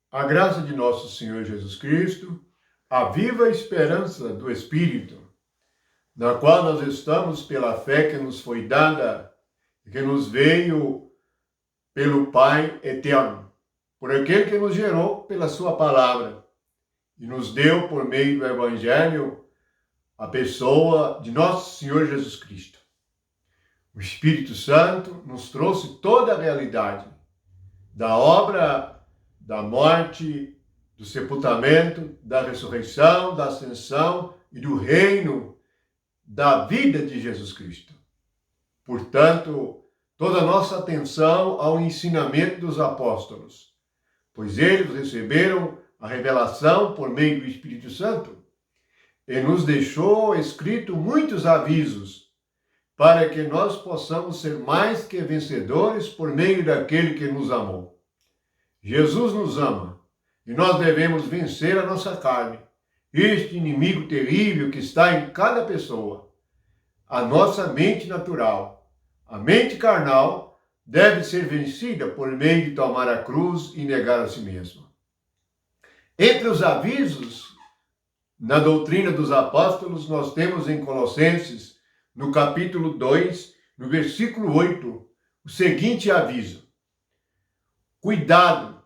A graça de nosso Senhor Jesus Cristo, a viva esperança do Espírito, na qual nós estamos pela fé que nos foi dada, que nos veio pelo Pai eterno, por aquele que nos gerou pela sua palavra e nos deu por meio do Evangelho a pessoa de nosso Senhor Jesus Cristo. O Espírito Santo nos trouxe toda a realidade da obra da morte, do sepultamento, da ressurreição, da ascensão e do reino da vida de Jesus Cristo. Portanto, toda a nossa atenção ao ensinamento dos apóstolos, pois eles receberam a revelação por meio do Espírito Santo e nos deixou escrito muitos avisos para que nós possamos ser mais que vencedores por meio daquele que nos amou. Jesus nos ama e nós devemos vencer a nossa carne, este inimigo terrível que está em cada pessoa. A nossa mente natural, a mente carnal, deve ser vencida por meio de tomar a cruz e negar a si mesmo. Entre os avisos na doutrina dos apóstolos, nós temos em Colossenses, no capítulo 2, no versículo 8, o seguinte aviso: cuidado,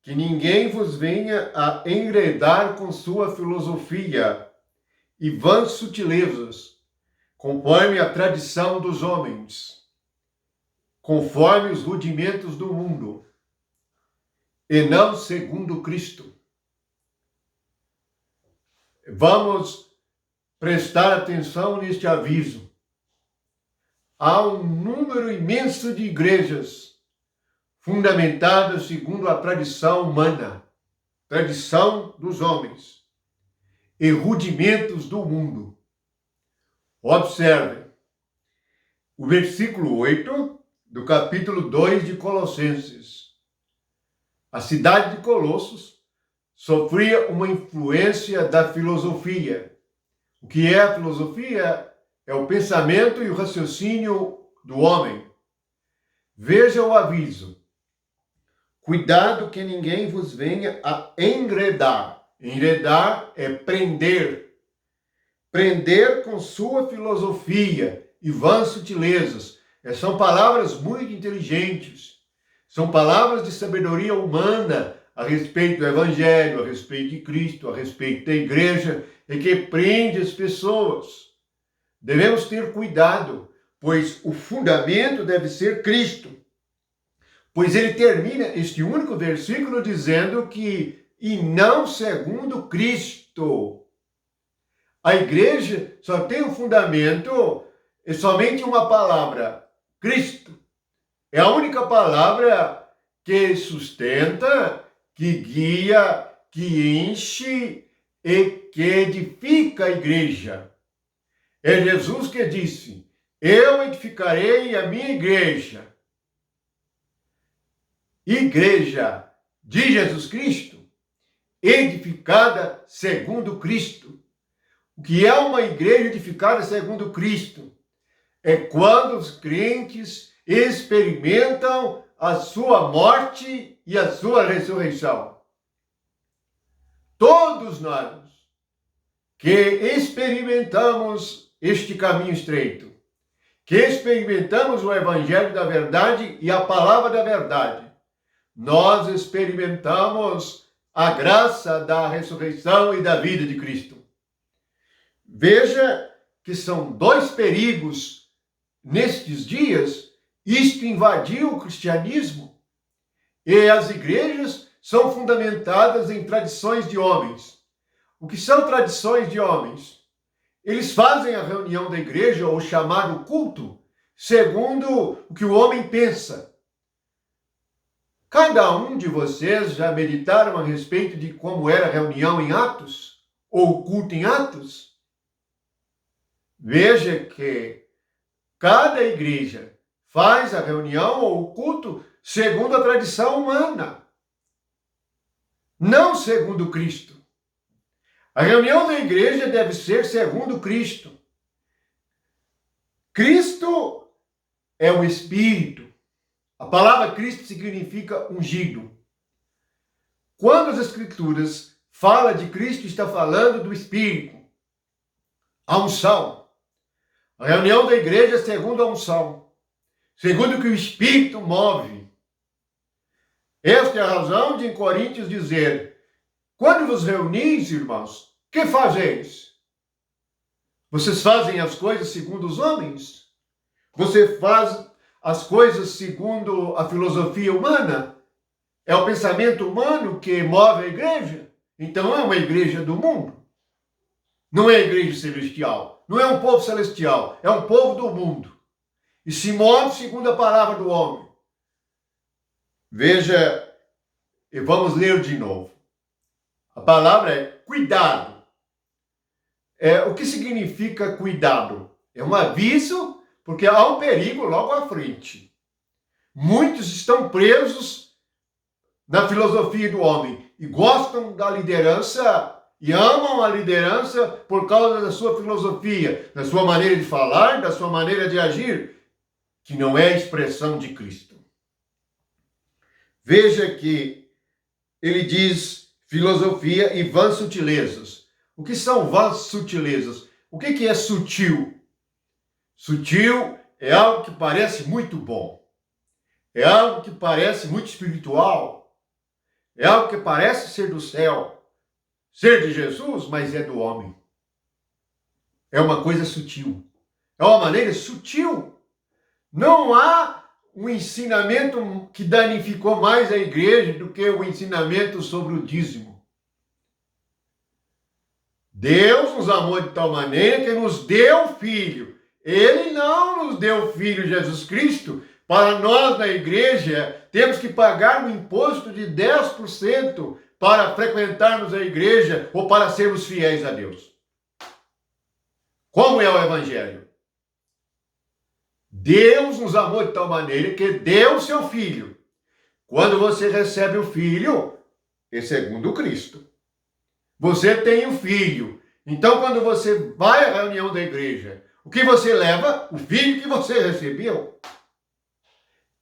que ninguém vos venha a enredar com sua filosofia e vãs sutilezas, conforme a tradição dos homens, conforme os rudimentos do mundo, e não segundo Cristo. Vamos prestar atenção neste aviso. Há um número imenso de igrejas fundamentadas segundo a tradição humana, tradição dos homens e rudimentos do mundo. Observe o versículo 8 do capítulo 2 de Colossenses. A cidade de Colossos sofria uma influência da filosofia. O que é a filosofia? É o pensamento e o raciocínio do homem. Veja o aviso. Cuidado que ninguém vos venha a enredar. Enredar é prender. Prender com sua filosofia e vãs sutilezas. São palavras muito inteligentes. São palavras de sabedoria humana a respeito do Evangelho, a respeito de Cristo, a respeito da igreja, e que prende as pessoas. Devemos ter cuidado, pois o fundamento deve ser Cristo. Pois ele termina este único versículo dizendo que, e não segundo Cristo. A igreja só tem um fundamento, é somente uma palavra, Cristo. É a única palavra que sustenta, que guia, que enche e que edifica a igreja. É Jesus que disse: eu edificarei a minha igreja. Igreja de Jesus Cristo, edificada segundo Cristo. O que é uma igreja edificada segundo Cristo? É quando os crentes experimentam a sua morte e a sua ressurreição. Todos nós que experimentamos este caminho estreito, que experimentamos o Evangelho da verdade e a palavra da verdade, nós experimentamos a graça da ressurreição e da vida de Cristo. Veja que são dois perigos nestes dias. Isto invadiu o cristianismo e as igrejas são fundamentadas em tradições de homens. O que são tradições de homens? Eles fazem a reunião da igreja, ou chamado culto, segundo o que o homem pensa. Cada um de vocês já meditaram a respeito de como era a reunião em Atos? Ou o culto em Atos? Veja que cada igreja faz a reunião ou o culto segundo a tradição humana, não segundo Cristo. A reunião da igreja deve ser segundo Cristo. Cristo é o Espírito. A palavra Cristo significa ungido. Quando as Escrituras falam de Cristo, está falando do Espírito. A unção. A reunião da igreja é segundo a unção. Segundo o que o Espírito move. Esta é a razão de em Coríntios dizer: quando vos reunis, irmãos, que fazeis? Vocês fazem as coisas segundo os homens? Você faz as coisas segundo a filosofia humana? É o pensamento humano que move a igreja? Então é uma igreja do mundo. Não é a igreja celestial. Não é um povo celestial. É um povo do mundo. E se move segundo a palavra do homem. Veja, e vamos ler de novo. A palavra é cuidado. O que significa cuidado? É um aviso, porque há um perigo logo à frente. Muitos estão presos na filosofia do homem e gostam da liderança e amam a liderança por causa da sua filosofia, da sua maneira de falar, da sua maneira de agir, que não é a expressão de Cristo. Veja que ele diz filosofia e vãs sutilezas. O que são vãs sutilezas? O que é sutil? Sutil é algo que parece muito bom. É algo que parece muito espiritual. É algo que parece ser do céu. Ser de Jesus, mas é do homem. É uma coisa sutil. É uma maneira sutil. Não há um ensinamento que danificou mais a igreja do que o ensinamento sobre o dízimo. Deus nos amou de tal maneira que nos deu Filho. Ele não nos deu Filho, Jesus Cristo. Para nós, na igreja, temos que pagar um imposto de 10% para frequentarmos a igreja ou para sermos fiéis a Deus. Como é o Evangelho? Deus nos amou de tal maneira que deu o seu Filho. Quando você recebe o Filho, é segundo Cristo. Você tem o Filho. Então, quando você vai à reunião da igreja, o que você leva? O Filho que você recebeu.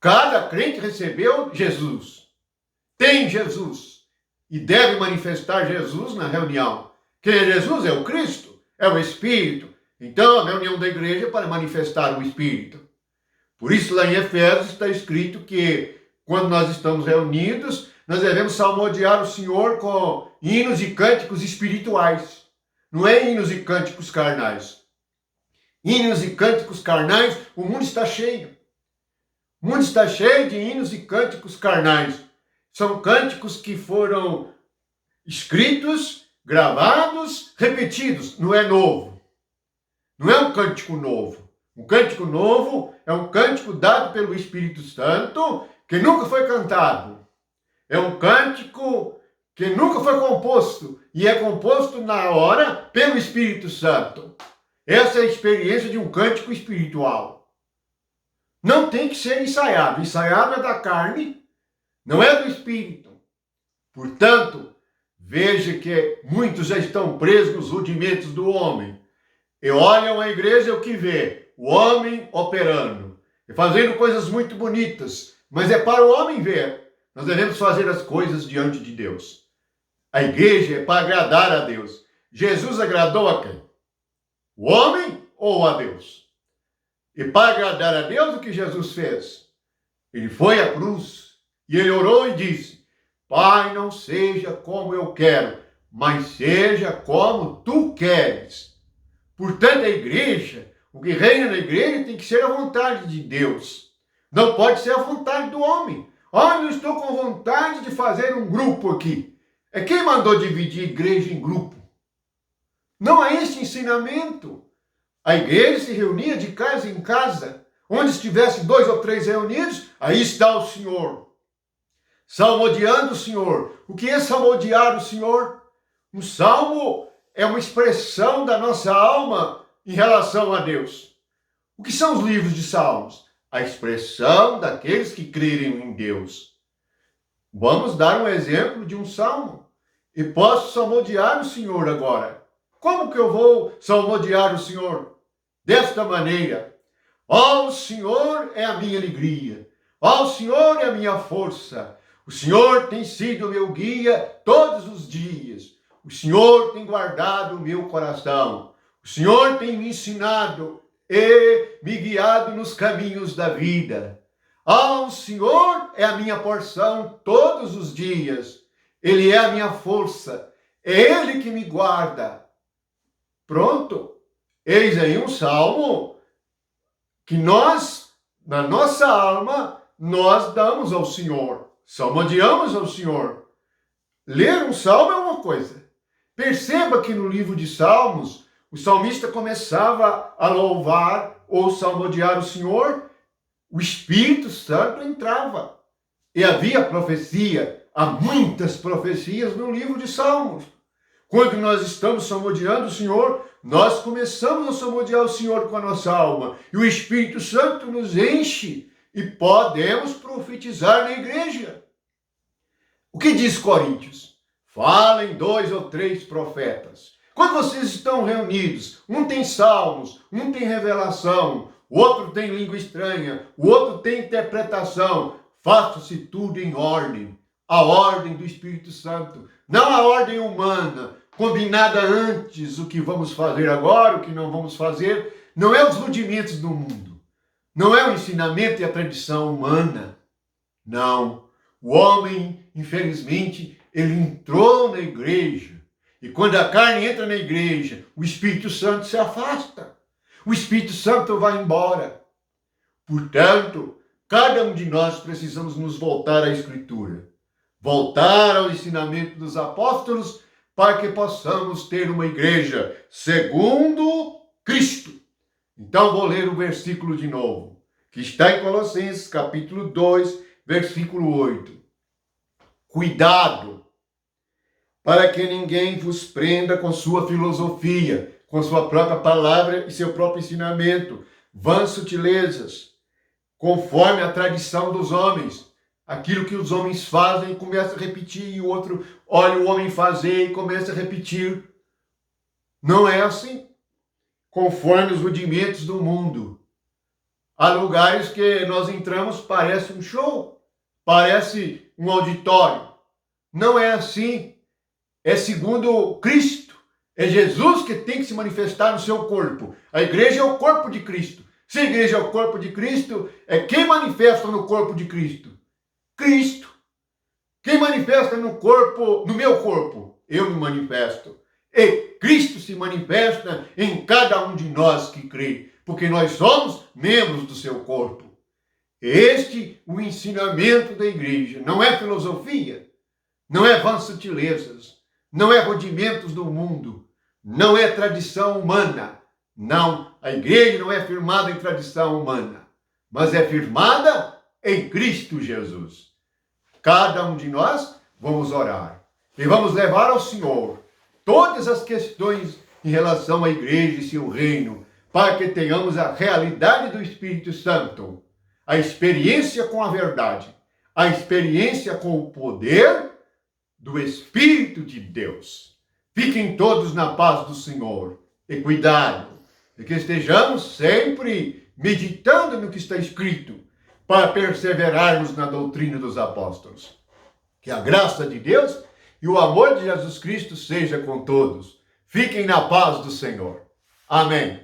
Cada crente recebeu Jesus. Tem Jesus. E deve manifestar Jesus na reunião. Quem é Jesus? É o Cristo. É o Espírito. Então, a reunião da igreja é para manifestar o Espírito. Por isso, lá em Efésios está escrito que, quando nós estamos reunidos, nós devemos salmodiar o Senhor com hinos e cânticos espirituais. Não é hinos e cânticos carnais. Hinos e cânticos carnais, o mundo está cheio. O mundo está cheio de hinos e cânticos carnais. São cânticos que foram escritos, gravados, repetidos. Não é novo. Não é um cântico novo. Um cântico novo é um cântico dado pelo Espírito Santo que nunca foi cantado. É um cântico que nunca foi composto e é composto na hora pelo Espírito Santo. Essa é a experiência de um cântico espiritual. Não tem que ser ensaiado. Ensaiado é da carne, não é do Espírito. Portanto, veja que muitos já estão presos nos rudimentos do homem. E olham a igreja o que vê? O homem operando. E fazendo coisas muito bonitas. Mas é para o homem ver. Nós devemos fazer as coisas diante de Deus. A igreja é para agradar a Deus. Jesus agradou a quem? O homem ou a Deus? E para agradar a Deus, o que Jesus fez? Ele foi à cruz e ele orou e disse: Pai, não seja como eu quero, mas seja como tu queres. Portanto, a igreja, o que reina na igreja tem que ser a vontade de Deus. Não pode ser a vontade do homem. Eu estou com vontade de fazer um grupo aqui. É quem mandou dividir a igreja em grupo? Não há esse ensinamento. A igreja se reunia de casa em casa. Onde estivesse 2 ou 3 reunidos, aí está o Senhor. Salmodiando o Senhor. O que é salmodiar o Senhor? Um salmo é uma expressão da nossa alma em relação a Deus. O que são os livros de salmos? A expressão daqueles que crerem em Deus. Vamos dar um exemplo de um salmo. E posso salmodiar o Senhor agora. Como que eu vou salmodiar o Senhor? Desta maneira: ó, o Senhor é a minha alegria. Ó, o Senhor é a minha força. O Senhor tem sido meu guia todos os dias. O Senhor tem guardado o meu coração. O Senhor tem me ensinado e me guiado nos caminhos da vida. O Senhor é a minha porção todos os dias. Ele é a minha força. É Ele que me guarda. Pronto. Eis aí um salmo que nós, na nossa alma, nós damos ao Senhor. Salmodiamos ao Senhor. Ler um salmo é uma coisa. Perceba que no livro de Salmos, o salmista começava a louvar ou salmodiar o Senhor, o Espírito Santo entrava. E havia profecia, há muitas profecias no livro de Salmos. Quando nós estamos salmodiando o Senhor, nós começamos a salmodiar o Senhor com a nossa alma. E o Espírito Santo nos enche e podemos profetizar na igreja. O que diz Coríntios? Falem 2 ou 3 profetas. Quando vocês estão reunidos, um tem salmos, um tem revelação, o outro tem língua estranha, o outro tem interpretação. Faça-se tudo em ordem, a ordem do Espírito Santo, não a ordem humana, combinada antes, o que vamos fazer agora, o que não vamos fazer. Não é os rudimentos do mundo, não é o ensinamento e a tradição humana. Não, o homem, infelizmente, ele entrou na igreja. E quando a carne entra na igreja, o Espírito Santo se afasta. O Espírito Santo vai embora. Portanto, cada um de nós precisamos nos voltar à Escritura. Voltar ao ensinamento dos apóstolos para que possamos ter uma igreja segundo Cristo. Então vou ler o versículo de novo, que está em Colossenses capítulo 2, versículo 8. Cuidado, para que ninguém vos prenda com sua filosofia, com sua própria palavra e seu próprio ensinamento, vãs sutilezas, conforme a tradição dos homens. Aquilo que os homens fazem e começa a repetir, e o outro olha o homem fazer e começa a repetir. Não é assim. Conforme os rudimentos do mundo. Há lugares que nós entramos, parece um show, parece um auditório. Não é assim. É segundo Cristo. É Jesus que tem que se manifestar no seu corpo. A igreja é o corpo de Cristo. Se a igreja é o corpo de Cristo, é quem manifesta no corpo de Cristo? Cristo. Quem manifesta no corpo, no meu corpo? Eu me manifesto. E Cristo se manifesta em cada um de nós que crê, porque nós somos membros do seu corpo. Este é o ensinamento da igreja. Não é filosofia, não é vãs sutilezas, não é rudimentos do mundo, não é tradição humana. Não, a igreja não é firmada em tradição humana, mas é firmada em Cristo Jesus. Cada um de nós vamos orar e vamos levar ao Senhor todas as questões em relação à igreja e seu reino, para que tenhamos a realidade do Espírito Santo, a experiência com a verdade, a experiência com o poder do Espírito de Deus. Fiquem todos na paz do Senhor e cuidado, de que estejamos sempre meditando no que está escrito, para perseverarmos na doutrina dos apóstolos. Que a graça de Deus e o amor de Jesus Cristo seja com todos. Fiquem na paz do Senhor. Amém.